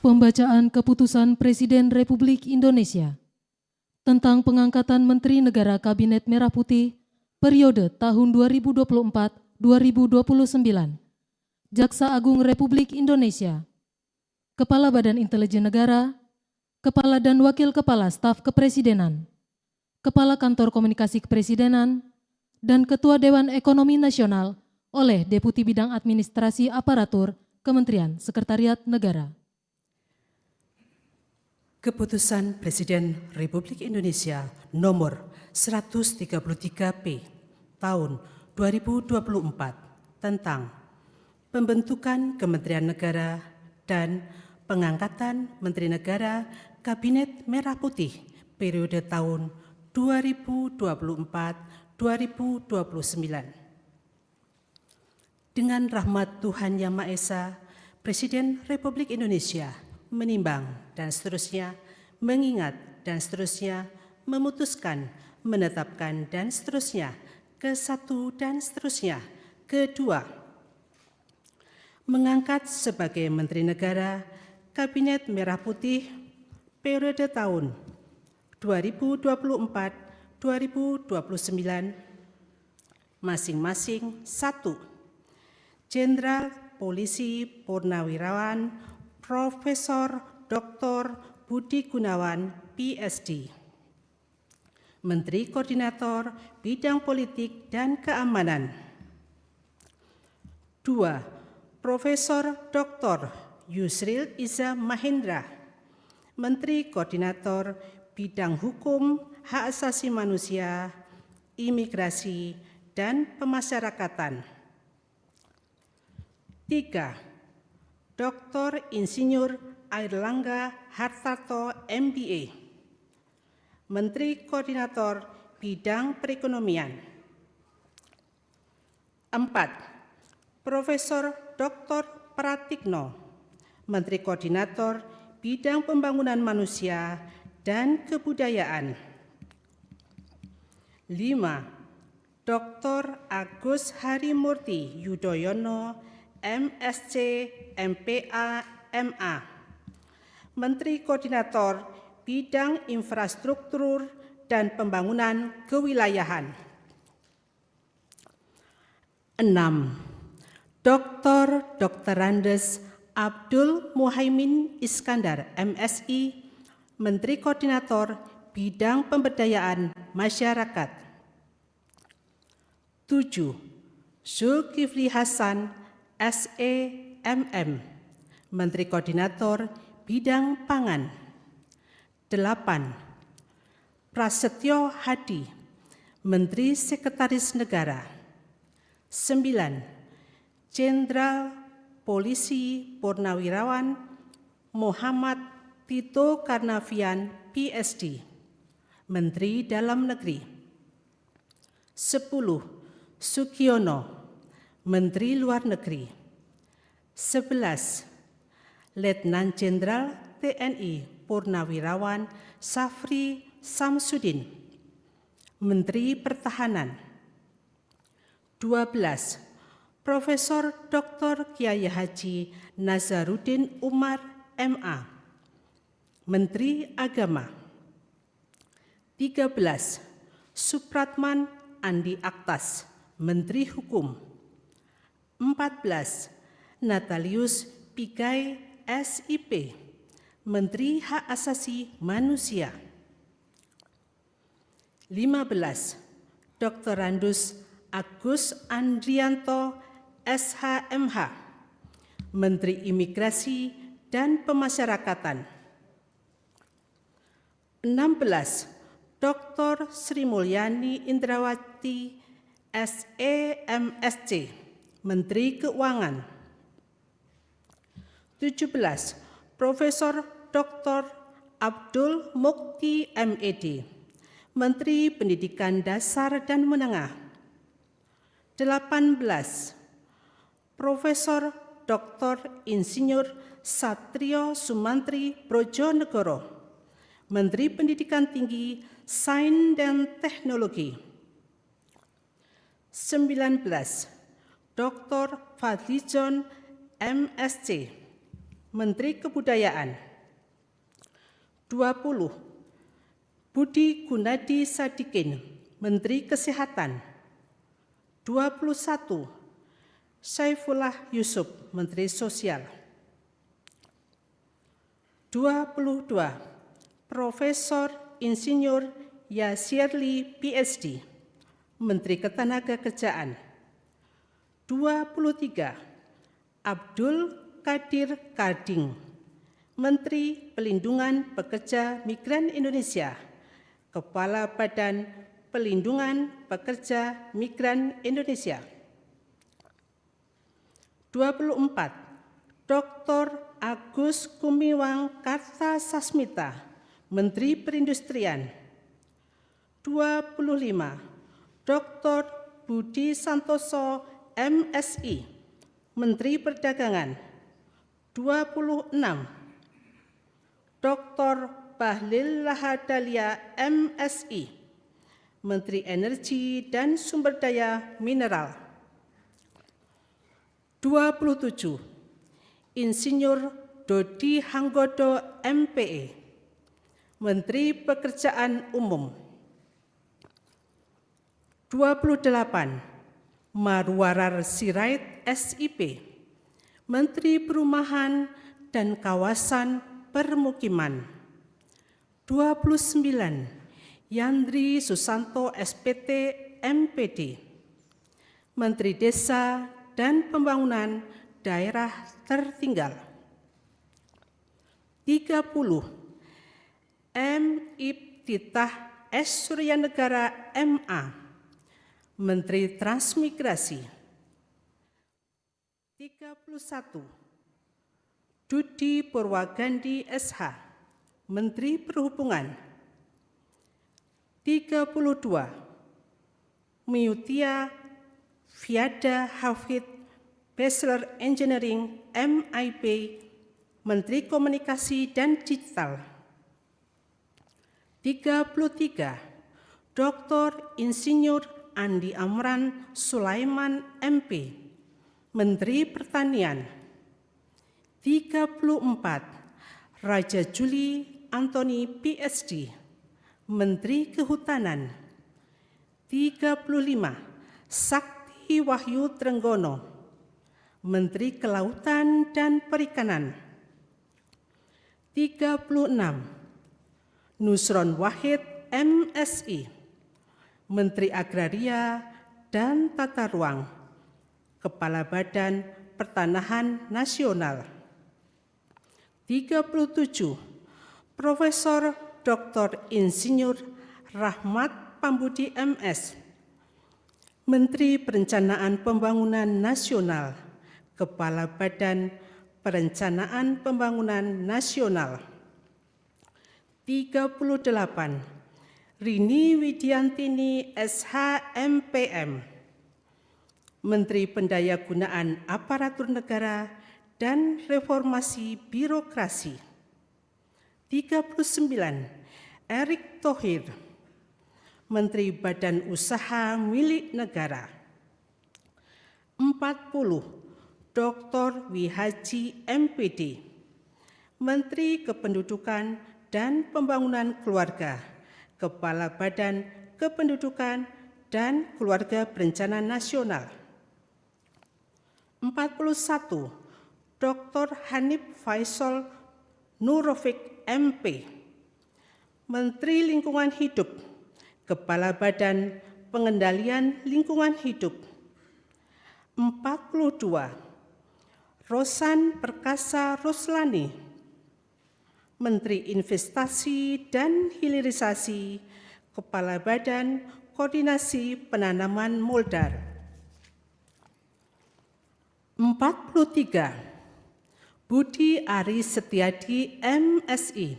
Pembacaan Keputusan Presiden Republik Indonesia tentang pengangkatan Menteri Negara Kabinet Merah Putih periode tahun 2024-2029. Jaksa Agung Republik Indonesia, Kepala Badan Intelijen Negara, Kepala dan Wakil Kepala Staf Kepresidenan, Kepala Kantor Komunikasi Kepresidenan, dan Ketua Dewan Ekonomi Nasional oleh Deputi Bidang Administrasi Aparatur Kementerian Sekretariat Negara. Keputusan Presiden Republik Indonesia nomor 133P tahun 2024 tentang pembentukan Kementerian Negara dan pengangkatan Menteri Negara Kabinet Merah Putih periode tahun 2024-2029. Dengan rahmat Tuhan Yang Maha Esa, Presiden Republik Indonesia menimbang dan seterusnya, mengingat dan seterusnya, memutuskan, menetapkan dan seterusnya, ke-1 dan seterusnya, ke-2, mengangkat sebagai Menteri Negara Kabinet Merah Putih periode tahun 2024-2029, masing-masing 1. Jenderal Polisi Purnawirawan Profesor Dr. Budi Gunawan, PSD, Menteri Koordinator Bidang Politik dan Keamanan. 2. Profesor Dr. Yusril Iza Mahendra, Menteri Koordinator Bidang Hukum, Hak Asasi Manusia, Imigrasi, dan Pemasyarakatan. 3. Dr. Insinyur Airlangga Hartarto, MBA, Menteri Koordinator Bidang Perekonomian. 4. Profesor Dr. Pratikno, Menteri Koordinator Bidang Pembangunan Manusia dan Kebudayaan. 5. Dr. Agus Harimurti Yudhoyono, MSc, MPA, MA, Menteri Koordinator Bidang Infrastruktur dan Pembangunan Kewilayahan. 6. Dr. Andes Abdul Muhaimin Iskandar, MSI, Menteri Koordinator Bidang Pemberdayaan Masyarakat. 7. Zulkifli Hasan, SE, MM, Menteri Koordinator Bidang Pangan. 8. Prasetyo Hadi, Menteri Sekretaris Negara. 9. Jenderal Polisi Purnawirawan Muhammad Tito Karnavian, PSD, Menteri Dalam Negeri. 10. Sugiono, Menteri Luar Negeri. 11. Letnan Jenderal TNI Purnawirawan Safri Samsudin, Menteri Pertahanan. 12. Profesor Dr. Kiai Haji Nazaruddin Umar, MA, Menteri Agama. 13. Supratman Andi Aktas, Menteri Hukum. 14. Natalius Pigai, SIP, Menteri Hak Asasi Manusia. 15. Dr. Andus Agus Andrianto, SHMH, Menteri Imigrasi dan Pemasyarakatan. 16. Dr. Sri Mulyani Indrawati, SEMSC, Menteri Keuangan. 17. Profesor Dr. Abdul Mukti, MED, Menteri Pendidikan Dasar dan Menengah. 18. Profesor Dr. Insinyur Satrio Sumantri Brojonegoro, Menteri Pendidikan Tinggi, Sains dan Teknologi. 19. Dr. Fadlizon, MSc, Menteri Kebudayaan. 20. Budi Gunadi Sadikin, Menteri Kesehatan. 21. Saifullah Yusuf, Menteri Sosial. 22. Profesor Insinyur Yasirli PhD, Menteri Ketenagakerjaan. 23. Abdul Qadir Karding, Menteri Pelindungan Pekerja Migran Indonesia, Kepala Badan Pelindungan Pekerja Migran Indonesia. 24. Dr. Agus Gumiwang Kartasasmita, Menteri Perindustrian. 25. Dr. Budi Santoso MSI, Menteri Perdagangan. 26. Dr. Bahlil Lahadalia MSI, Menteri Energi dan Sumber Daya Mineral. 27. Insinyur Dodi Hanggodo MPE, Menteri Pekerjaan Umum. 28. Marwarar Sirait SIP, Menteri Perumahan dan Kawasan Permukiman. 29. Yandri Susanto SPT MPD, Menteri Desa dan Pembangunan Daerah Tertinggal. 30. M. Ibtitah S. Suryanegara MA, Menteri Transmigrasi. 31. Dudi Purwagandi SH, Menteri Perhubungan. 32. Miutia Fiada Hafid, Bachelor Engineering MIP, Menteri Komunikasi dan Digital. 33. Dr. Insinyur Andi Amran Sulaiman MP, Menteri Pertanian. 34. Raja Juli Antoni PhD, Menteri Kehutanan. 35. Sakti Wahyu Trenggono, Menteri Kelautan dan Perikanan. 36. Nusron Wahid MSI, Menteri Agraria dan Tata Ruang, Kepala Badan Pertanahan Nasional. 37. Profesor Dr. Insinyur Rahmat Pambudi MS, Menteri Perencanaan Pembangunan Nasional, Kepala Badan Perencanaan Pembangunan Nasional. 38. Rini Widiantini SHMPM, Menteri Pendayagunaan Aparatur Negara dan Reformasi Birokrasi. 39. Erick Thohir, Menteri Badan Usaha Milik Negara. 40. Dr. Wihaji MPD, Menteri Kependudukan dan Pembangunan Keluarga, Kepala Badan Kependudukan dan Keluarga Berencana Nasional. 41. Dr. Hanif Faisal Nurofik MP, Menteri Lingkungan Hidup, Kepala Badan Pengendalian Lingkungan Hidup. 42. Rosan Perkasa Roslani, Menteri Investasi dan Hilirisasi, Kepala Badan Koordinasi Penanaman Modal. 43. Budi Ari Setiadi MSI,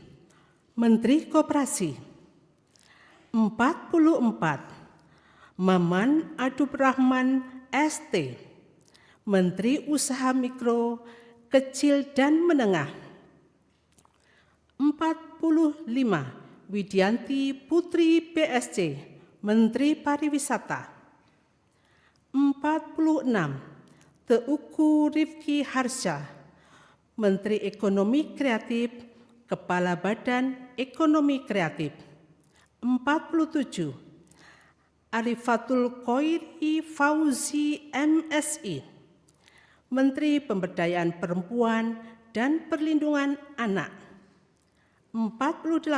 Menteri Koperasi. 44. Maman Adubrahman ST, Menteri Usaha Mikro, Kecil dan Menengah. 45. Widianti Putri BSC, Menteri Pariwisata. 46. Teuku Rifki Harsha, Menteri Ekonomi Kreatif, Kepala Badan Ekonomi Kreatif. 47. Arifatul Khoiri Fauzi MSI, Menteri Pemberdayaan Perempuan dan Perlindungan Anak. 48.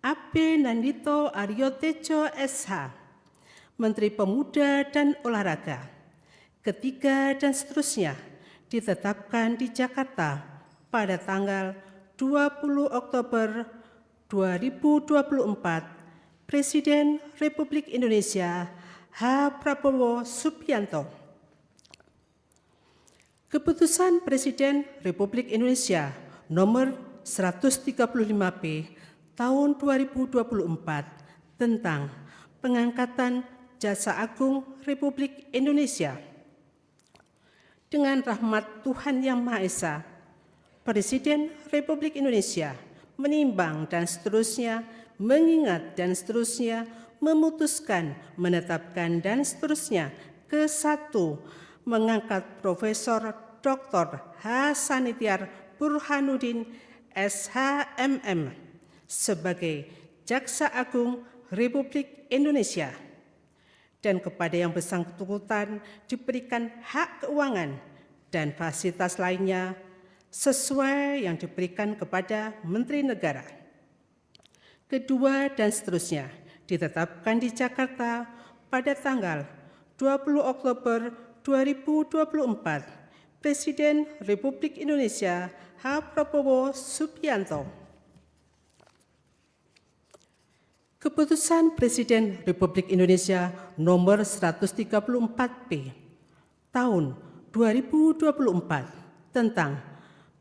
Abe Nandito Aryotejo SH, Menteri Pemuda dan Olahraga. Ketiga dan seterusnya ditetapkan di Jakarta pada tanggal 20 Oktober 2024, Presiden Republik Indonesia H. Prabowo Subianto. Keputusan Presiden Republik Indonesia nomor 135P tahun 2024 tentang pengangkatan Jaksa Agung Republik Indonesia. Dengan rahmat Tuhan Yang Maha Esa, Presiden Republik Indonesia menimbang dan seterusnya, mengingat dan seterusnya, memutuskan, menetapkan dan seterusnya. Ke-1, mengangkat Profesor Dr. H. Sanitiar Burhanuddin SHMM sebagai Jaksa Agung Republik Indonesia, dan kepada yang bersangkutan diberikan hak keuangan dan fasilitas lainnya sesuai yang diberikan kepada Menteri Negara. Kedua dan seterusnya ditetapkan di Jakarta pada tanggal 20 Oktober 2024, Presiden Republik Indonesia H. Prabowo Subianto. Keputusan Presiden Republik Indonesia nomor 134P tahun 2024 tentang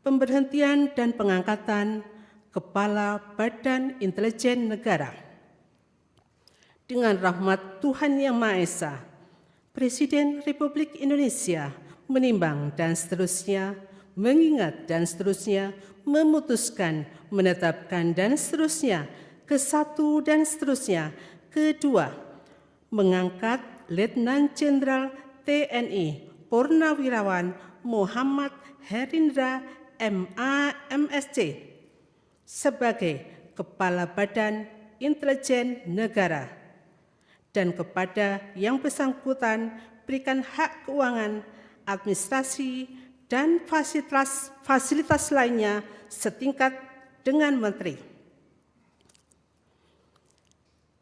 pemberhentian dan pengangkatan Kepala Badan Intelijen Negara. Dengan rahmat Tuhan Yang Maha Esa, Presiden Republik Indonesia menimbang dan seterusnya, mengingat dan seterusnya, memutuskan, menetapkan dan seterusnya. Ke-1 dan seterusnya. Kedua, mengangkat Letnan Jenderal TNI Purnawirawan Muhammad Herindra MA MSc sebagai Kepala Badan Intelijen Negara, dan kepada yang bersangkutan berikan hak keuangan, administrasi, dan fasilitas lainnya setingkat dengan Menteri.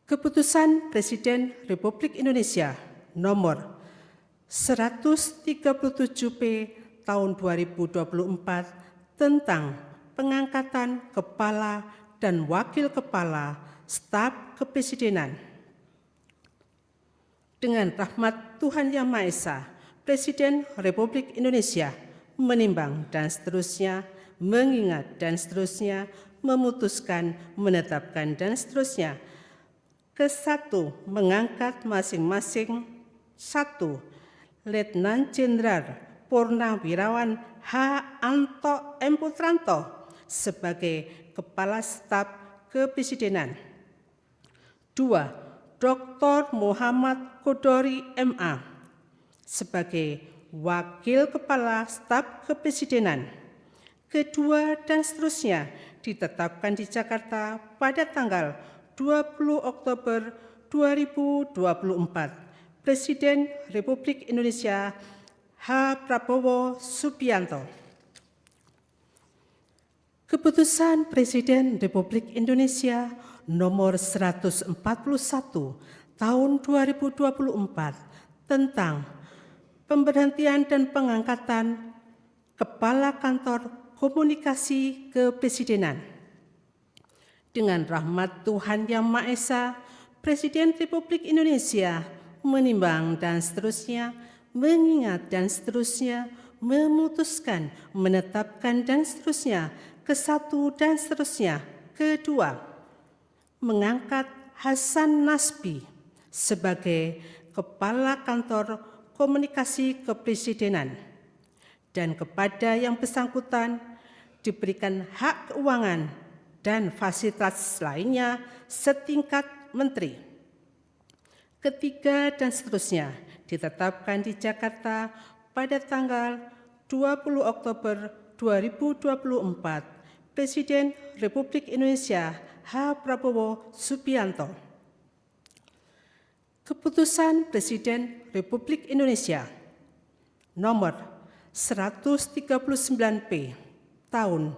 Keputusan Presiden Republik Indonesia nomor 137P tahun 2024 tentang pengangkatan Kepala dan Wakil Kepala Staf Kepresidenan. Dengan rahmat Tuhan Yang Maha Esa, Presiden Republik Indonesia menimbang dan seterusnya, mengingat dan seterusnya, memutuskan, menetapkan dan seterusnya. Ke-1, mengangkat masing-masing 1. Letnan Jenderal Purnawirawan H. Anto M. Putranto sebagai Kepala Staf Kepresidenan. 2. Dr. Muhammad Kodori MA sebagai Wakil Kepala Staf Kepresidenan. Kedua dan seterusnya ditetapkan di Jakarta pada tanggal 20 Oktober 2024, Presiden Republik Indonesia H. Prabowo Subianto. Keputusan Presiden Republik Indonesia nomor 141 tahun 2024 tentang pemberhentian dan pengangkatan Kepala Kantor Komunikasi Kepresidenan. Dengan rahmat Tuhan Yang Maha Esa, Presiden Republik Indonesia menimbang dan seterusnya, mengingat dan seterusnya, memutuskan, menetapkan dan seterusnya. Ke-1 dan seterusnya. Kedua, mengangkat Hasan Nasbi sebagai Kepala Kantor Komunikasi Kepresidenan, dan kepada yang bersangkutan diberikan hak keuangan dan fasilitas lainnya setingkat Menteri. Ketiga dan seterusnya ditetapkan di Jakarta pada tanggal 20 Oktober 2024, Presiden Republik Indonesia H. Prabowo Subianto. Keputusan Presiden Republik Indonesia nomor 139P tahun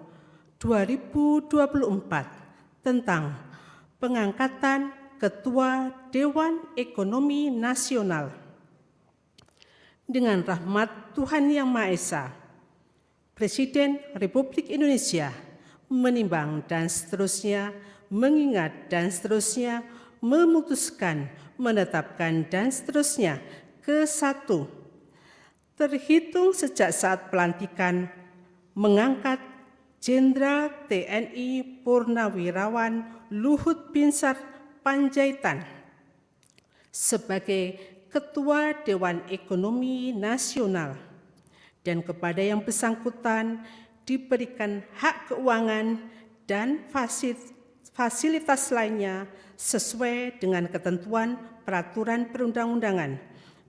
2024 tentang pengangkatan Ketua Dewan Ekonomi Nasional. Dengan rahmat Tuhan Yang Maha Esa, Presiden Republik Indonesia menimbang dan seterusnya, mengingat dan seterusnya, memutuskan, menetapkan dan seterusnya. Ke-1, terhitung sejak saat pelantikan mengangkat Jenderal TNI Purnawirawan Luhut Binsar Panjaitan sebagai Ketua Dewan Ekonomi Nasional, dan kepada yang bersangkutan diberikan hak keuangan dan fasilitas lainnya sesuai dengan ketentuan peraturan perundang-undangan.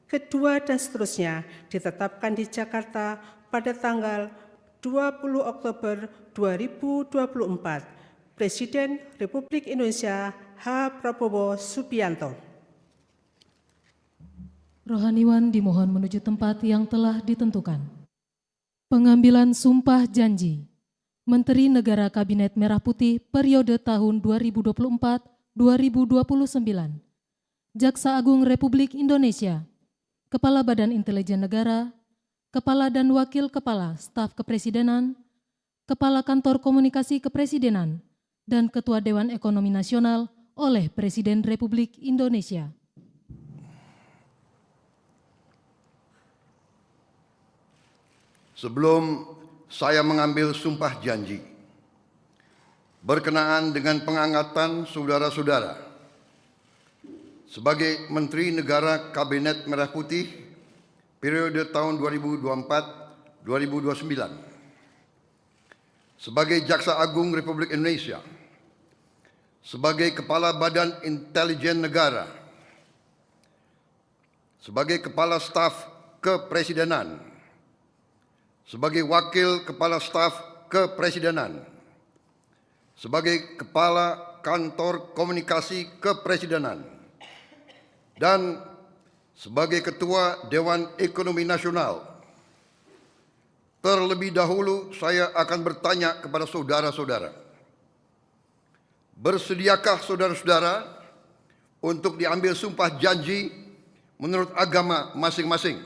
Kedua dan seterusnya ditetapkan di Jakarta pada tanggal 20 Oktober 2024. Presiden Republik Indonesia H. Prabowo Subianto. Rohaniwan dimohon menuju tempat yang telah ditentukan. Pengambilan sumpah janji Menteri Negara Kabinet Merah Putih periode tahun 2024-2029. Jaksa Agung Republik Indonesia, Kepala Badan Intelijen Negara, Kepala dan Wakil Kepala Staf Kepresidenan, Kepala Kantor Komunikasi Kepresidenan, dan Ketua Dewan Ekonomi Nasional oleh Presiden Republik Indonesia. Sebelum saya mengambil sumpah janji berkenaan dengan pengangkatan saudara-saudara sebagai Menteri Negara Kabinet Merah Putih periode tahun 2024-2029, sebagai Jaksa Agung Republik Indonesia, sebagai Kepala Badan Intelijen Negara, sebagai Kepala Staf Kepresidenan, sebagai Wakil Kepala Staf Kepresidenan, sebagai Kepala Kantor Komunikasi Kepresidenan, dan sebagai Ketua Dewan Ekonomi Nasional. Terlebih dahulu saya akan bertanya kepada saudara-saudara, bersediakah saudara-saudara untuk diambil sumpah janji menurut agama masing-masing?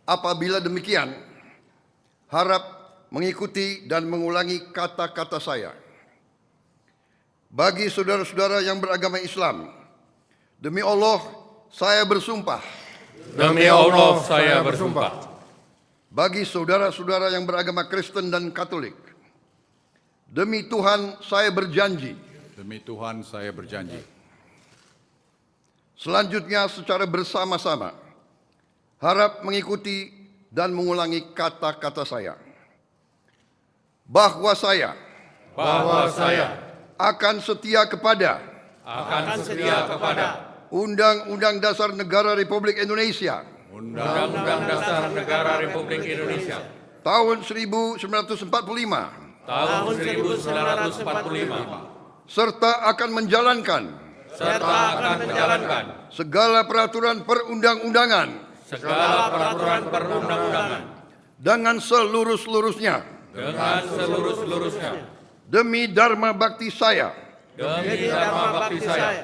Apabila demikian, harap mengikuti dan mengulangi kata-kata saya. Bagi saudara-saudara yang beragama Islam, demi Allah saya bersumpah. Demi Allah saya bersumpah. Bagi saudara-saudara yang beragama Kristen dan Katolik, demi Tuhan saya berjanji. Demi Tuhan saya berjanji. Selanjutnya secara bersama-sama, harap mengikuti dan mengulangi kata-kata saya. Bahwa saya akan setia kepada Undang-Undang Dasar Negara Republik Indonesia Undang-Undang Dasar Negara Republik Indonesia tahun 1945 serta akan menjalankan segala peraturan perundang-undangan dengan seluruh-seluruhnya demi dharma bakti saya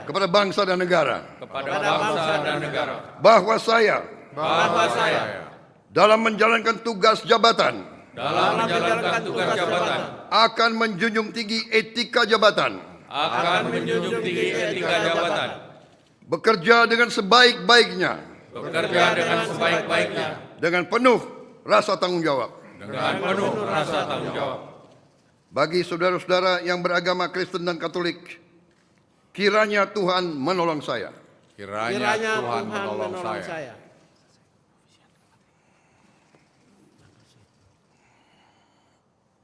kepada bangsa dan negara. Bahwa saya dalam menjalankan tugas jabatan akan menjunjung tinggi etika jabatan, bekerja dengan sebaik-baiknya, dengan penuh rasa tanggung jawab. Bagi saudara-saudara yang beragama Kristen dan Katolik, kiranya Tuhan menolong saya. Kiranya Tuhan menolong saya.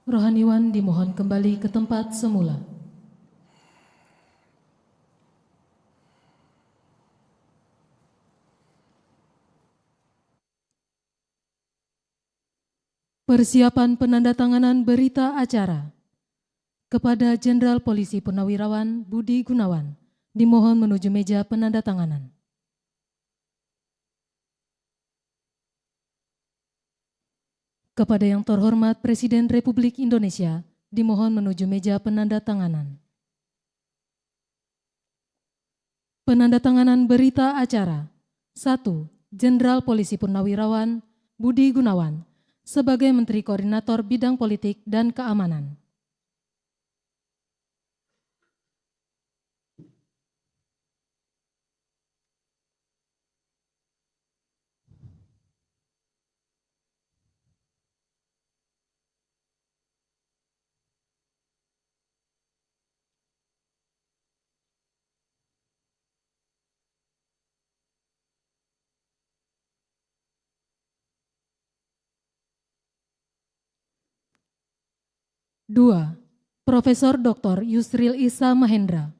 Rohaniwan dimohon kembali ke tempat semula. Persiapan penandatanganan berita acara. Kepada Jenderal Polisi Purnawirawan Budi Gunawan, dimohon menuju meja penandatanganan. Kepada yang terhormat Presiden Republik Indonesia, dimohon menuju meja penandatanganan. Penandatanganan berita acara. 1. Jenderal Polisi Purnawirawan Budi Gunawan sebagai Menteri Koordinator Bidang Politik dan Keamanan. Dua, Profesor Dr. Yusril Issa Mahendra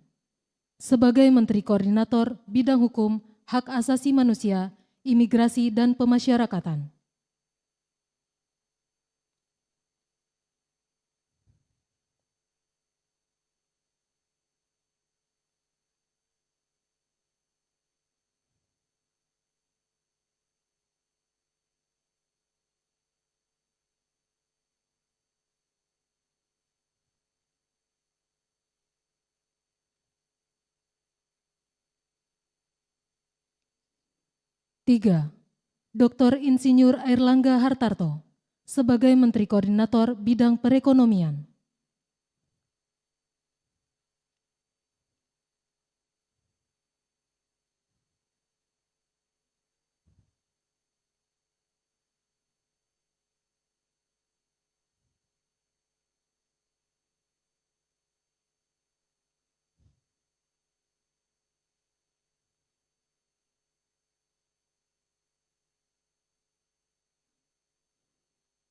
sebagai Menteri Koordinator Bidang Hukum, Hak Asasi Manusia, Imigrasi, dan Pemasyarakatan. Tiga, Dr. Insinyur Airlangga Hartarto sebagai Menteri Koordinator Bidang Perekonomian.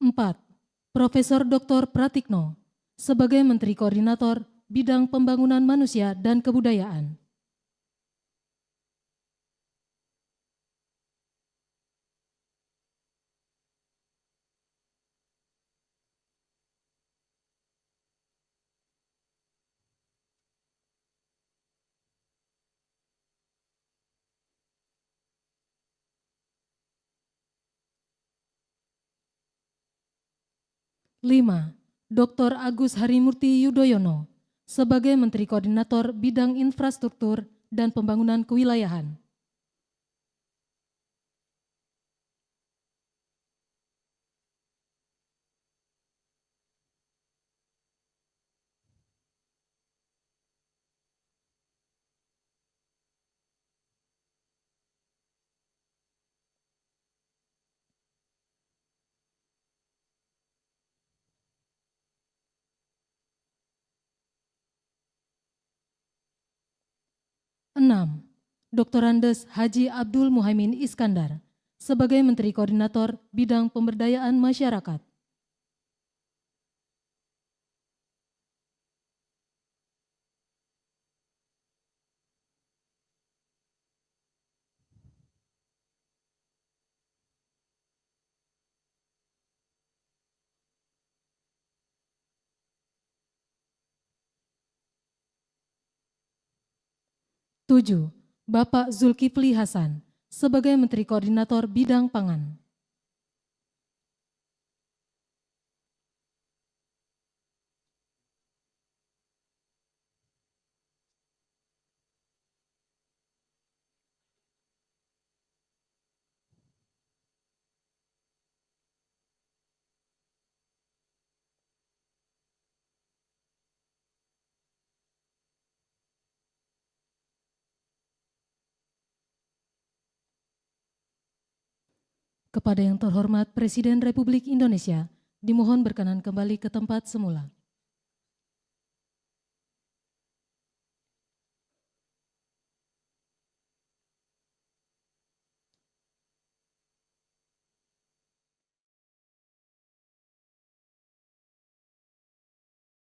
Empat, Profesor Dr. Pratikno sebagai Menteri Koordinator Bidang Pembangunan Manusia dan Kebudayaan. Lima, Dr. Agus Harimurti Yudhoyono sebagai Menteri Koordinator Bidang Infrastruktur dan Pembangunan Kewilayahan. Enam, Dr. Andes Haji Abdul Muhaimin Iskandar sebagai Menteri Koordinator Bidang Pemberdayaan Masyarakat. Tujuh, Bapak Zulkifli Hasan sebagai Menteri Koordinator Bidang Pangan. Kepada yang terhormat Presiden Republik Indonesia, dimohon berkenan kembali ke tempat semula.